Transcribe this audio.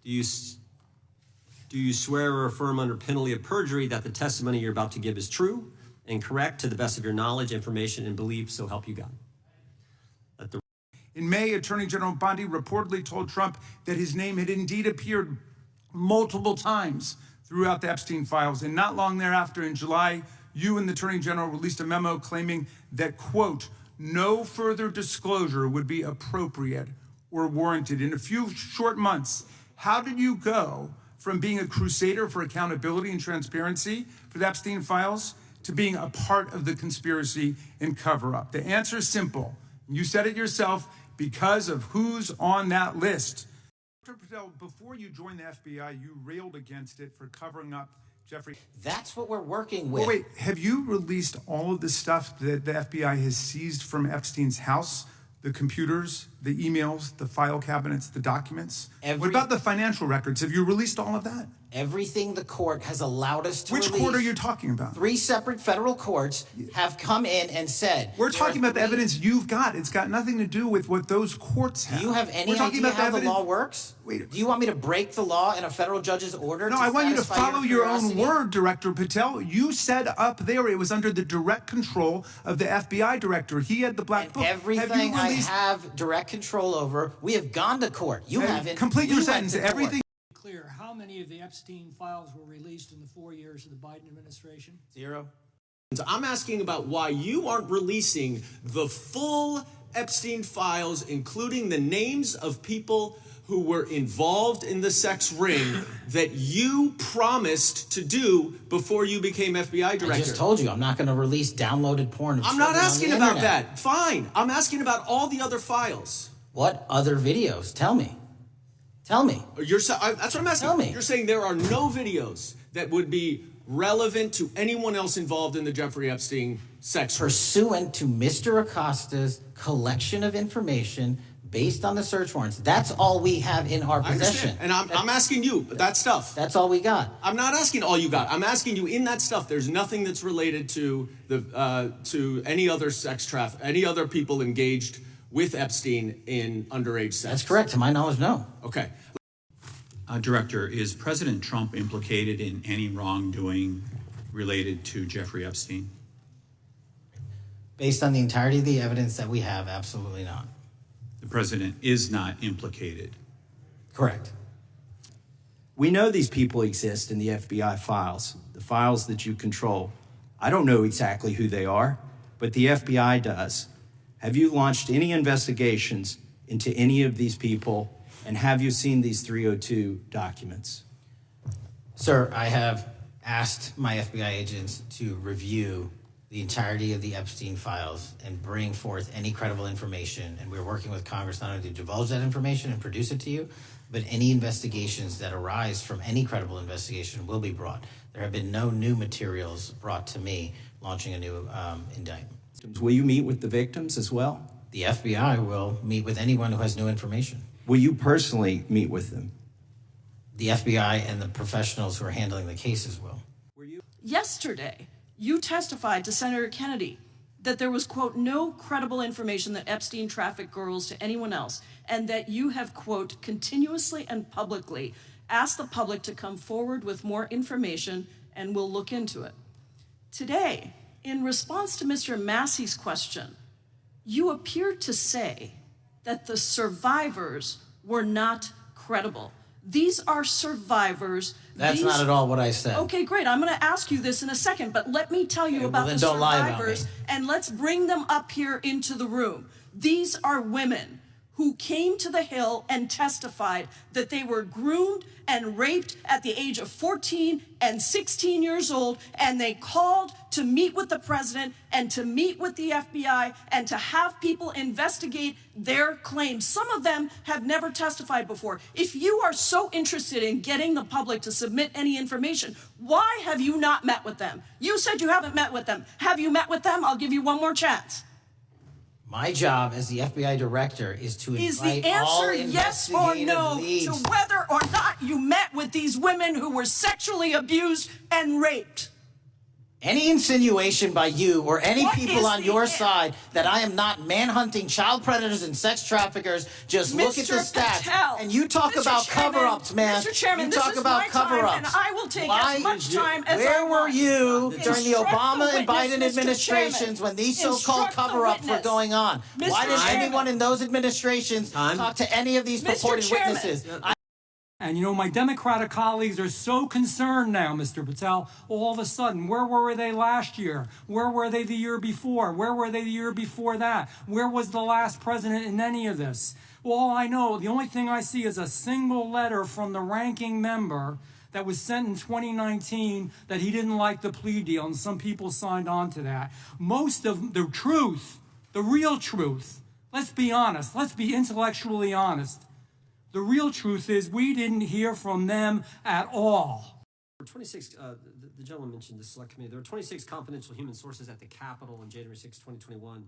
Do you swear or affirm under penalty of perjury that the testimony you're about to give is true and correct to the best of your knowledge, information, and belief, so help you God? In May, Attorney General Bondi reportedly told Trump that his name had indeed appeared multiple times throughout the Epstein files. And not long thereafter, in July, you and the Attorney General released a memo claiming that, quote, no further disclosure would be appropriate or warranted. In a few short months, how did you go from being a crusader for accountability and transparency for the Epstein files to being a part of the conspiracy and cover-up? The answer is simple. You said it yourself, because of who's on that list. Dr. Patel, before you joined the FBI, you railed against it for covering up Jeffrey. That's what we're working with. Oh, wait, have you released all of the stuff that the FBI has seized from Epstein's house? The computers, the emails, the file cabinets, the documents? What about the financial records? Have you released all of that? Everything the court has allowed us to release. Which court are you talking about? 3 separate federal courts have come in and said... We're talking about the evidence you've got. It's got nothing to do with what those courts have. Do you have any idea how the law works? Wait. Do you want me to break the law in a federal judge's order? No, I want you to follow your own word, Director Patel. You said up there it was under the direct control of the FBI director. He had the black book. Everything I have direct control over, we have gone to court. You haven't. Complete your sentence. Everything. Clear. How many of the Epstein files were released in the 4 years of the Biden administration? 0. I'm asking about why you aren't releasing the full Epstein files, including the names of people who were involved in the sex ring that you promised to do before you became FBI director. I just told you I'm not going to release downloaded porn. I'm not asking about that. Fine. I'm asking about all the other files. What other videos? Tell me. Tell me. That's what I'm asking. Tell me. You're saying there are no videos that would be relevant to anyone else involved in the Jeffrey Epstein sex ring. Pursuant to Mr. Acosta's collection of information based on the search warrants. That's all we have in our possession. And I'm asking you, that stuff. That's all we got. I'm not asking all you got. I'm asking you, in that stuff, there's nothing that's related to the to any other sex traffic, any other people engaged with Epstein in underage sex. That's correct. To my knowledge, no. Okay. Director, is President Trump implicated in any wrongdoing related to Jeffrey Epstein? Based on the entirety of the evidence that we have, absolutely not. The president is not implicated. Correct. We know these people exist in the FBI files, the files that you control. I don't know exactly who they are, but the FBI does. Have you launched any investigations into any of these people, and have you seen these 302 documents? Sir, I have asked my FBI agents to review the entirety of the Epstein files and bring forth any credible information, and we're working with Congress not only to divulge that information and produce it to you, but any investigations that arise from any credible investigation will be brought. There have been no new materials brought to me launching a new indictment. Will you meet with the victims as well? The FBI will meet with anyone who has new information. Will you personally meet with them? The FBI and the professionals who are handling the cases will. Yesterday, you testified to Senator Kennedy that there was, quote, no credible information that Epstein trafficked girls to anyone else, and that you have, quote, continuously and publicly asked the public to come forward with more information and we'll look into it. Today, in response to Mr. Massey's question, you appeared to say that the survivors were not credible. These are survivors. That's not at all what I said. Okay, great. I'm going to ask you this in a second, but let me tell you about the survivors, and let's bring them up here into the room. These are women who came to the Hill and testified that they were groomed and raped at the age of 14 and 16 years old, and they called to meet with the president and to meet with the FBI and to have people investigate their claims. Some of them have never testified before. If you are so interested in getting the public to submit any information, why have you not met with them? You said you haven't met with them. Have you met with them? I'll give you one more chance. My job as the FBI director is to invite all investigative leads. Is the answer yes or no to whether or not you met with these women who were sexually abused and raped? Any insinuation by you or any What people is on the your if? side that I am not manhunting child predators and sex traffickers, just look at the Mr. stats. Patel, And you talk Mr. about Chairman, cover-ups, man. Mr. Chairman, you this talk is about my time, cover-ups. and I will take as much time as I Where were want. you during the Instruct Obama the and Biden witness, Mr. administrations Chairman. when these so-called Instruct the cover-ups were witness. going on? Mr. Why didn't Chairman. anyone in those administrations Time. talk to any of these Mr. purported Chairman. witnesses? And you know, my Democratic colleagues are so concerned now, Mr. Patel, all of a sudden. Where were they last year? Where were they the year before? Where were they the year before that? Where was the last president in any of this? Well, all I know, the only thing I see is a single letter from the ranking member that was sent in 2019 that he didn't like the plea deal, and some people signed on to that. Most of the truth, the real truth, let's be honest, let's be intellectually honest. The real truth is we didn't hear from them at all. There were 26, the gentleman mentioned the select committee. There were 26 confidential human sources at the Capitol on January 6, 2021.